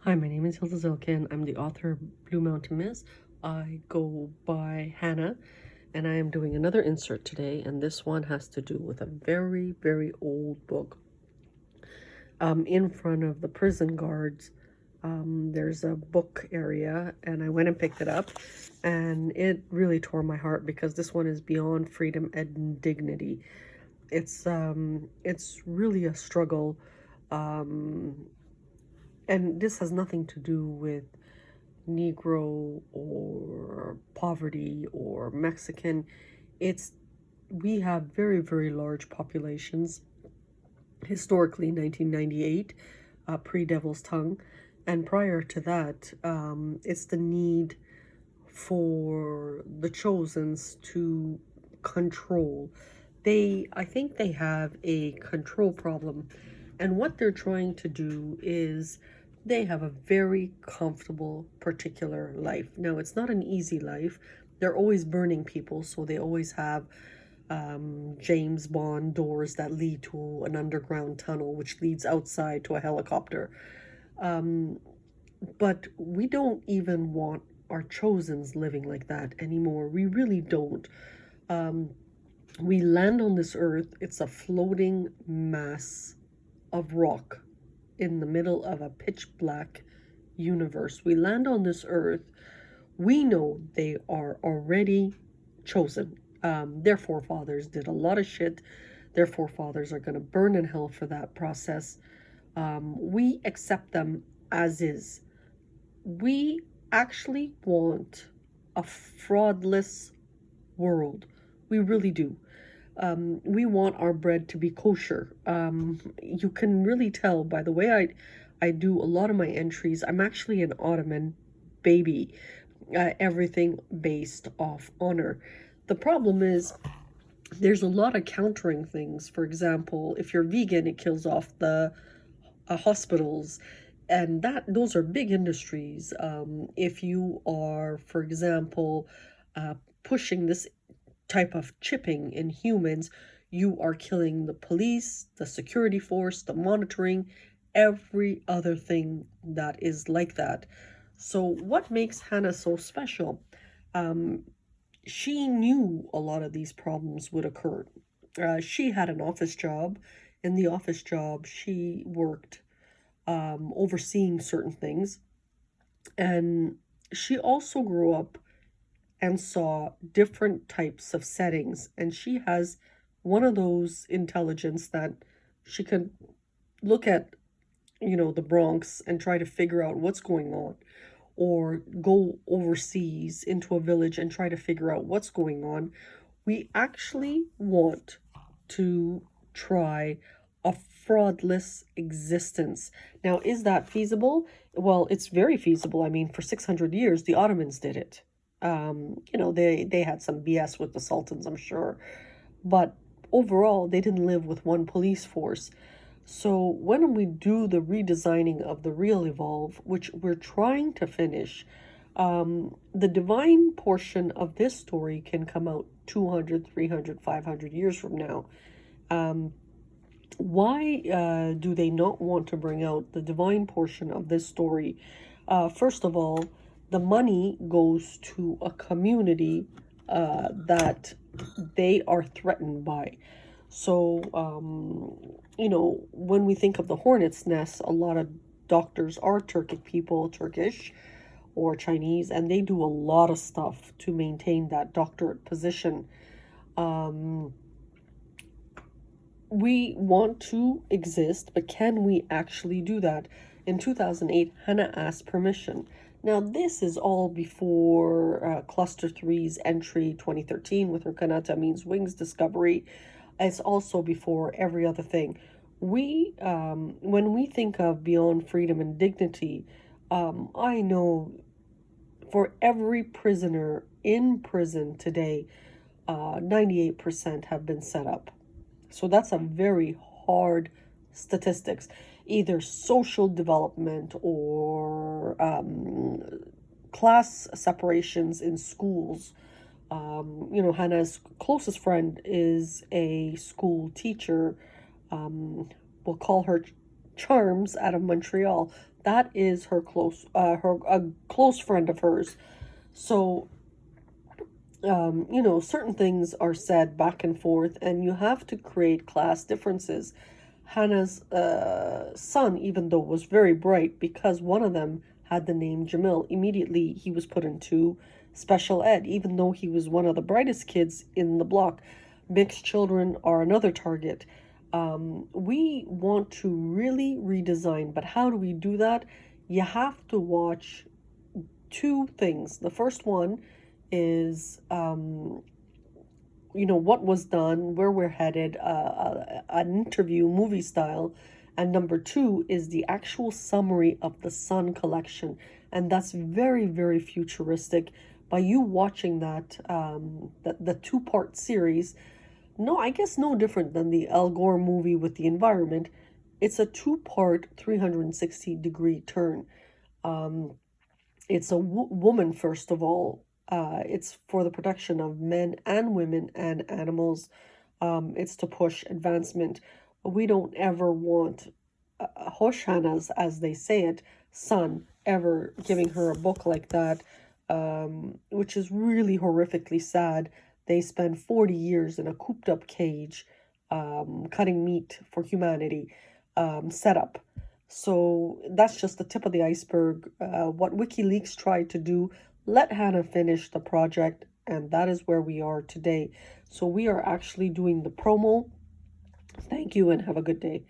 Hi, my name is Hilda Zilkin. I'm the author of Blue Mountain Mist. I go by Hannah, and I am doing another insert today, and this one has to do with a very, very old book. In front of the prison guards, there's a book area, and I went and picked it up, and it really tore my heart because this one is beyond freedom and dignity. It's really a struggle. And this has nothing to do with Negro or poverty or Mexican. We have very, very large populations. Historically, 1998, pre-Devil's Tongue. And prior to that, it's the need for the Chosens to control. I think they have a control problem. And what they're trying to do is they have a very comfortable, particular life. Now, it's not an easy life. They're always burning people, so they always have James Bond doors that lead to an underground tunnel, which leads outside to a helicopter. But we don't even want our Chosens living like that anymore. We really don't. We land on this earth, it's a floating mass of rock in the middle of a pitch black universe. We land on this earth. We know they are already chosen. Their forefathers did a lot of shit. Their forefathers are going to burn in hell for that process. We accept them as is. We actually want a fraudless world. We really do. We want our bread to be kosher. You can really tell by the way I do a lot of my entries. I'm actually an Ottoman baby. Everything based off honor. The problem is there's a lot of countering things. For example, if you're vegan, it kills off the hospitals, and those are big industries. If you are, for example, pushing this type of chipping in humans, you are killing the police, the security force, the monitoring, every other thing that is like that. So what makes Hannah so special? She knew a lot of these problems would occur. She had an office job. In the office job, she worked overseeing certain things. And she also grew up and saw different types of settings. And she has one of those intelligence that she can look at, the Bronx and try to figure out what's going on, or go overseas into a village and try to figure out what's going on. We actually want to try a fraudless existence. Now, is that feasible? Well, it's very feasible. I mean, for 600 years, the Ottomans did it. They had some BS with the sultans, I'm sure. But overall, they didn't live with one police force. So when we do the redesigning of the real Evolve, which we're trying to finish, the divine portion of this story can come out 200, 300, 500 years from now. Why do they not want to bring out the divine portion of this story? First of all, the money goes to a community that they are threatened by. So, when we think of the hornet's nest, a lot of doctors are Turkic people, Turkish or Chinese, and they do a lot of stuff to maintain that doctorate position. We want to exist, but can we actually do that? In 2008, Hanna asked permission. Now, this is all before Cluster 3's entry 2013 with her Kanata Means Wings discovery. It's also before every other thing. When we think of beyond freedom and dignity, I know for every prisoner in prison today, 98% have been set up. So that's a very hard statistics, either social development or class separations in schools. Hannah's closest friend is a school teacher. We'll call her Charms out of Montreal. That is her a close friend of hers. So, certain things are said back and forth, and you have to create class differences. Hannah's son, even though was very bright, because one of them had the name Jamil, immediately he was put into special ed, even though he was one of the brightest kids in the block. Mixed children are another target. We want to really redesign, but how do we do that? You have to watch two things. The first one is what was done, where we're headed, an interview, movie style. And number two is the actual summary of the Sun collection. And that's very, very futuristic. By you watching that, the two-part series, no, I guess no different than the Al Gore movie with the environment. It's a two-part 360-degree turn. Um, it's a woman, first of all. It's for the protection of men and women and animals. It's to push advancement. We don't ever want Hoshanas, as they say it, son, ever giving her a book like that, which is really horrifically sad. They spend 40 years in a cooped up cage, cutting meat for humanity, setup. So that's just the tip of the iceberg. What WikiLeaks tried to do, let Hannah finish the project, and that is where we are today. So we are actually doing the promo. Thank you and have a good day.